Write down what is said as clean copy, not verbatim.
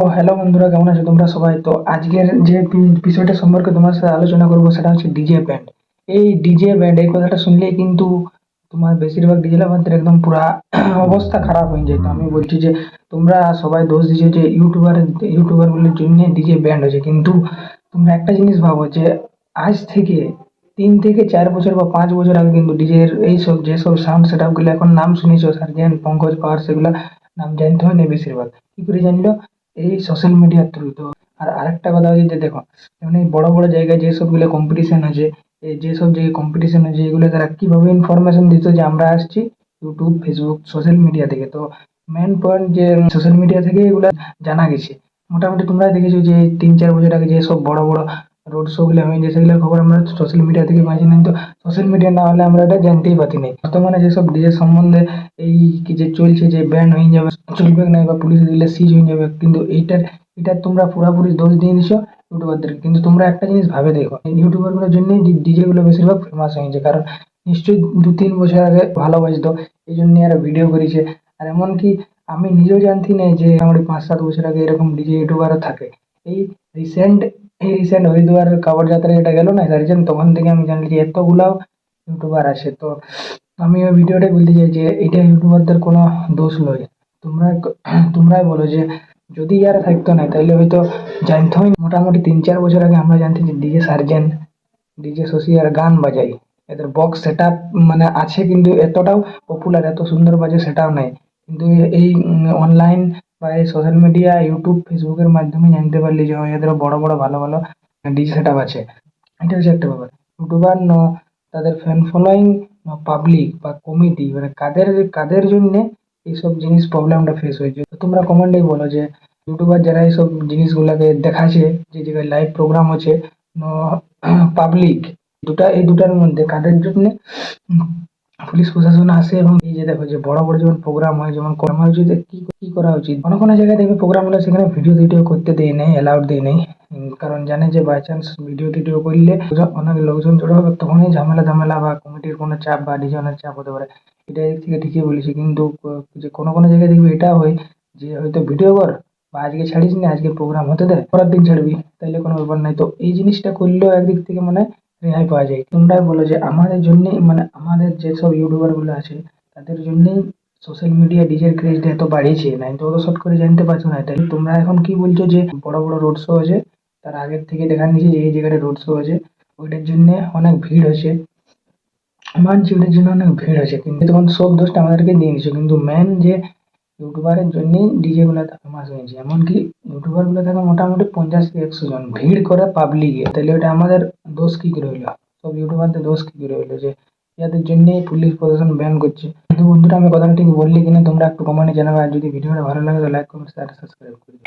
তো হ্যালো বন্ধুরা, কেমন আছো তোমরা সবাই? তো আজকের যে বিষয়টা সম্পর্কে তোমার সাথে আলোচনা করবো সেটা হচ্ছে ডিজে ব্যান্ড। এই ডিজে ব্যান্ড এই কথাটা শুনলেই কিন্তু তোমার বেশিরভাগ ডিজে লাভারদের একদম পুরা অবস্থা খারাপ হয়ে যায়। তো আমি বলছি যে তোমরা সবাই দোষ দিচ্ছ যে ইউটিউবার গুলোর জন্য ডিজে ব্যান্ড হয়েছে, কিন্তু তোমরা একটা জিনিস ভাবো যে আজ থেকে 3 থেকে 4 বছর বা 5 বছর আগে কিন্তু ডিজের এইসব যেসব সাউন্ড সেট আপ গুলো এখন নাম শুনেছো, সার্জেন্ট, পঙ্কজ পাওয়ার, সেগুলা নাম জানতে হয় না বেশিরভাগ। কি করে জানলো? এই সোশ্যাল মিডিয়ার থ্রু। তো আর আরেকটা কথা হচ্ছে যে দেখো, যেমন এই বড় বড় জায়গায় যেসব গুলো কম্পিটিশন আছে, এই যেসব জায়গায় কম্পিটিশন আছে, এগুলো তারা কিভাবে ইনফরমেশন দিত যে আমরা আসছি ইউটিউব, ফেসবুক, সোশ্যাল মিডিয়া থেকে। তো মেন পয়েন্ট যে সোশ্যাল মিডিয়া থেকে এগুলা জানা গেছে। মোটামুটি তোমরা দেখেছো যে 3-4 বছর আগে যেসব বড় বড় রোড শো গুলো হয়েছে, সেগুলোর খবর আমরা সোশ্যাল মিডিয়া থেকে পাইছি না। তো সোশ্যাল মিডিয়া না হলে আমরা এটা জানতেই পারি নাই। বর্তমানে যেসব ডিজে সম্বন্ধে এই কি যে চলছে যে ব্যান হয়ে যাবে, চলবে না, বা পুলিশ দিলে সিজ হয়ে যাবে, কিন্তু এটা তোমরা পুরাপুরি দোষ দিয়ে দিছো ইউটিউবারদেরকে। কিন্তু তোমরা একটা জিনিস ভাবে দেখো, ইউটিউবার গুলোর জন্যই ডিজে গুলো বেশিরভাগ ফেমাস হয়েছে, কারণ নিশ্চয়ই 2-3 বছর আগে ভালো বাজতো, এই জন্য এরা ভিডিও করেছে। আর এমনকি আমি নিজেও জানতি না যে মোটামুটি 5-7 বছর আগে এরকম ডিজে ইউটিউবারও থাকে। এই রিসেন্ট এই রিসেন্ট হরিদ্বারের কাপড় যাত্রা এটা গেল না সার্জেন, তখন থেকে আমি জানলি যে এতগুলাও ইউটিউবার আছে। তো আমি ওই ভিডিওটাই বলতে চাই যে এটা ইউটিউবারদের কোনো দোষ নয়। তোমরাই বলো যে যদি ইয়ারা থাকতো না তাহলে হয়তো জানতে হয়। মোটামুটি 3-4 বছর আগে আমরা জানতে যে ডিজে সার্জেন, ডিজে শশী আর গান বাজাই, এদের বক্স সেট আপ মানে আছে, কিন্তু এতটাও পপুলার, এত সুন্দর বাজে সেটাও নাই। কিন্তু এই অনলাইন বা এই সোশ্যাল মিডিয়া, ইউটিউব, ফেসবুকের মাধ্যমে জানতে পারলি যে এদের বড় বড় ভালো ভালো ডিজে সেট আপ আছে। এটা হচ্ছে একটা ব্যাপার। ইউটিউবার তাদের ফ্যান ফলোয়িং, পাবলিক বা কমিটি, মানে কাদের কাদের জন্য এইসব জিনিস প্রবলেমটা ফেস হয়েছে। তো তোমরা কমেন্টেই বলো যে ইউটিউবার যারা এইসব জিনিসগুলোকে দেখাচ্ছে, যে জায়গায় লাইভ প্রোগ্রাম হচ্ছে, পাবলিক, এই দুটার মধ্যে কাদের জন্য পুলিশ প্রশাসন আসে। এবং এই যে দেখো যে বড় বড় যেমন প্রোগ্রাম হয়, যেমন আমার যদি কি কি করা উচিত, কোনো কোনো জায়গায় দেখবে প্রোগ্রাম হলে সেখানে ভিডিও টিডিও করতে দেয় নেই, অ্যালাউড দেয় নেই। কারণ জানে যে বাই চান্স ভিডিও টিডিও করলে অনেক লোকজন জড়ো হবে, তখনই ঝামেলা ঝামেলা বা কমিটির কোনো চাপ বা ডিজনের চাপ হতে পারে। এটা দিক থেকে ঠিকই বলেছি, কিন্তু যে কোনো কোনো জায়গায় দেখবি এটা হয় যে হয়তো ভিডিও কর বা আজকে ছাড়িস না, আজকে প্রোগ্রাম হতে দে, পরের দিন ছাড়বি, তাইলে কোনো ব্যাপার নাই। তো এই জিনিসটা করলেও একদিক থেকে মানে রেহাই পাওয়া যায়। তোমরাই বলো যে আমাদের জন্যই, মানে আমাদের যেসব ইউটিউবার গুলো আছে তাদের জন্যই সোশ্যাল মিডিয়া ডিজের ক্রেজটা এত বাড়িয়েছে, নাই তো অত শর্ট করে জানতে পারছো না। তাই তোমরা এখন কি বলছো যে বড় বড় রোড শো আছে, তার আগের থেকে দেখা নিয়েছে যে এই জায়গাটা রোড শো আছে, ওইটার জন্য অনেক ভিড় হয়েছে, মানছি ওটার জন্য অনেক ভিড় হয়েছে, কিন্তু তখন সব দোষটা আমাদেরকে দিয়ে দিচ্ছ। কিন্তু মেন যে ইউটিউবারের জন্যই ডিজে গুলা ফেমাস হয়েছে। এমনকি ইউটিউবার গুলো থাকে মোটামুটি 50 কি 100 জন ভিড় করে পাবলিকে, তাহলে ওটা আমাদের দোষ কি করে হইলো? সব ইউটিউবারদের দোষ কি করে হইলো যে ইয়াদের জন্যই পুলিশ প্রশাসন ব্যান করছে? কিন্তু বন্ধুরা, আমি কথাটা ঠিক বললি কিনা তোমরা একটু কমেন্টে জানাবে। আর যদি ভিডিওটা ভালো লাগে তো লাইক, কমেন্ট, শেয়ার, সাবস্ক্রাইব করে দিও।